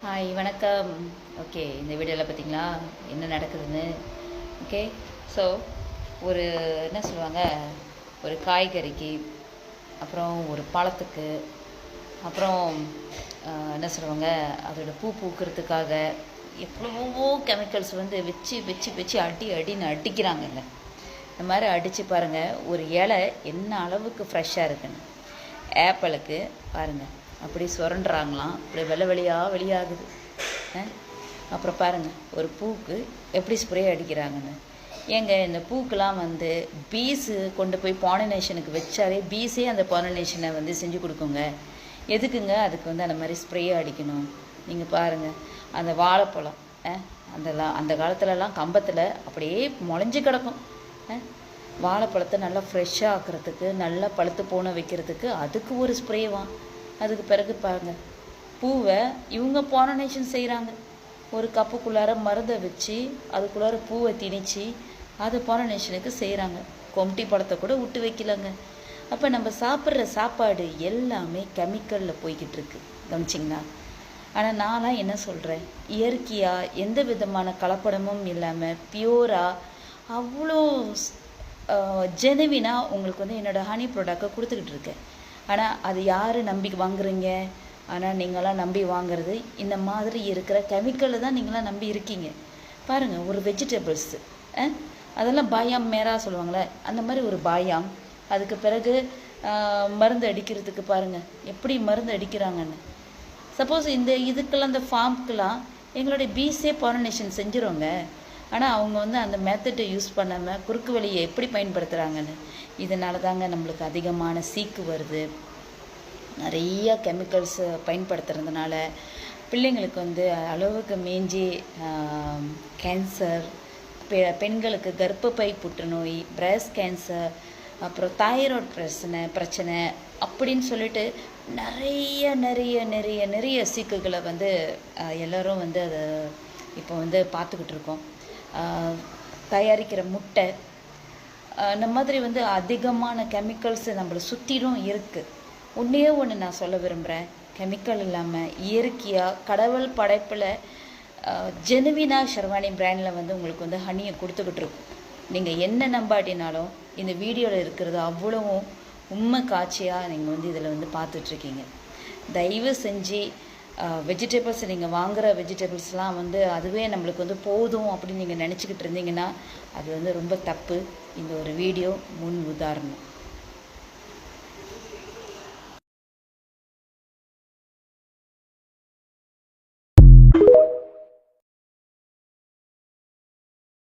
Hi வணக்கம். Okay, இந்த வீடியோவில் பார்த்தீங்களா என்ன நடக்குதுன்னு? ஓகே, ஸோ ஒரு என்ன சொல்லுவாங்க, ஒரு காய்கறிக்கு, அப்புறம் ஒரு பழத்துக்கு, அப்புறம் என்ன சொல்லுவாங்க, அதோட பூ பூக்கிறதுக்காக எவ்வளவோ கெமிக்கல்ஸ் வந்து வச்சு வச்சு வச்சு அடின்னு அடிக்கிறாங்கங்க. இந்த மாதிரி அடித்து பாருங்கள் ஒரு இலை என்ன அளவுக்கு ஃப்ரெஷ்ஷாக இருக்குன்னு. ஆப்பிளுக்கு பாருங்கள் அப்படி சுரண்டுறாங்களாம், அப்படி வெளியாகுது. அப்புறம் பாருங்கள் ஒரு பூக்கு எப்படி ஸ்ப்ரே அடிக்கிறாங்கன்னு. ஏங்க இந்த பூக்கெலாம் வந்து பீஸு கொண்டு போய் பாலினேஷனுக்கு வச்சாலே பீஸே அந்த பாலினேஷனை வந்து செஞ்சு கொடுக்குங்க. எதுக்குங்க அதுக்கு வந்து அந்த மாதிரி ஸ்ப்ரே அடிக்கணும்? நீங்கள் பாருங்கள் அந்த வாழைப்பழம், அந்த காலத்துலலாம் கம்பத்தில் அப்படியே முளைஞ்சி கிடக்கும். வாழைப்பழத்தை நல்லா ஃப்ரெஷ்ஷாக ஆக்கிறதுக்கு, நல்லா பழுத்து போன வைக்கிறதுக்கு அதுக்கு ஒரு ஸ்ப்ரேவான். அதுக்கு பிறகு பாருங்கள் பூவை இவங்க பாலினேஷன் செய்கிறாங்க. ஒரு கப்புக்குள்ளார மருந்தை வச்சு அதுக்குள்ளார பூவை திணிச்சு அது பாலினேஷனுக்கு செய்கிறாங்க. கொம்டி பழத்தை கூட விட்டு வைக்கலங்க. அப்போ நம்ம சாப்பிட்ற சாப்பாடு எல்லாமே கெமிக்கலில் போய்கிட்டு இருக்கு, கவனிச்சிங்களா? ஆனால் நான்லாம் என்ன சொல்கிறேன், இயற்கையாக எந்த விதமான கலப்படமும் இல்லாமல் பியூராக அவ்வளோ ஜெனுவினாக உங்களுக்கு வந்து என்னோடய ஹனி ப்ராடக்டை கொடுத்துக்கிட்டு இருக்கேன். ஆனால் அது யார் நம்பி வாங்குறீங்க? ஆனால் நீங்களாம் நம்பி வாங்குறது இந்த மாதிரி இருக்கிற கெமிக்கலை தான் நீங்களாம் நம்பி இருக்கீங்க. பாருங்கள் ஒரு வெஜிடபிள்ஸு, அதெல்லாம் பாயாம் மேரா சொல்லுவாங்களே, அந்த மாதிரி ஒரு பாயாம். அதுக்கு பிறகு மருந்து அடிக்கிறதுக்கு பாருங்கள் எப்படி மருந்து அடிக்கிறாங்கன்னு. சப்போஸ் இதுக்கெல்லாம் இந்த ஃபார்முக்கெலாம் எங்களுடைய பீஸே பாலினேஷன் செஞ்சிருவாங்க. ஆனால் அவங்க வந்து அந்த மெத்தடை யூஸ் பண்ணாமல் குறுக்கு வழியை எப்படி பயன்படுத்துகிறாங்கன்னு. இதனால தாங்க நம்மளுக்கு அதிகமான சீக்கு வருது. நிறைய கெமிக்கல்ஸை பயன்படுத்துறதுனால பிள்ளைங்களுக்கு வந்து அளவுக்கு மேஞ்சி கேன்சர், பெண்களுக்கு கர்ப்பப்பை புற்றுநோய், பிரஸ்ட் கேன்சர், அப்புறம் தைராய்டு பிரச்சனை அப்படின்னு சொல்லிட்டு நிறைய நிறைய நிறைய நிறைய சீக்குகளை வந்து எல்லோரும் வந்து அதை இப்போ வந்து பார்த்துக்கிட்டு இருக்கோம். தயாரிக்கிற முட்டை இந்த மாதிரி வந்து அதிகமான கெமிக்கல்ஸ் நம்மளை சுற்றிலும் இருக்குது. ஒன்று நான் சொல்ல விரும்புகிறேன், கெமிக்கல் இல்லாமல் இயற்கையாக கடவுள் படைப்பில் ஜெனுவினாக ஷெர்வானி பிராண்டில் வந்து உங்களுக்கு வந்து ஹனியை கொடுத்துக்கிட்டு இருக்கும். நீங்கள் என்ன நம்பாட்டினாலும் இந்த வீடியோவில் இருக்கிறது அவ்வளவும் உண்மை காட்சியாக நீங்கள் வந்து இதில் வந்து பார்த்துட்ருக்கீங்க. தயவு செஞ்சு வெஜிடபிள்ஸ் நீங்கள் வாங்குகிற வெஜிடபிள்ஸ்லாம் வந்து அதுவே நம்மளுக்கு வந்து போதும் அப்படின்னு நீங்கள் நினச்சிக்கிட்டு இருந்தீங்கன்னா அது வந்து ரொம்ப தப்பு. இந்த ஒரு வீடியோ முன் உதாரணம்.